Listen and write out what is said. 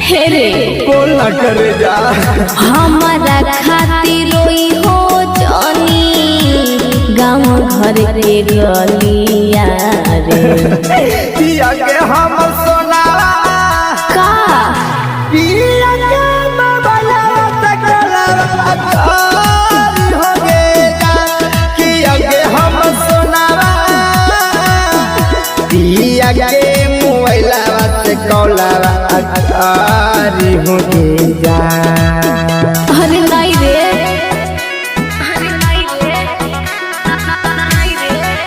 हेरे बोल ना करे जा हमारा खातिर रोई हो जानी गाँव घर के गलिया रे पिया के हम सोना का पिया के बाबला तकला अकारी हो गेला पिया के हम सोना पिया के मोबाइला से कौला अकारी हो गेला अरे नहीं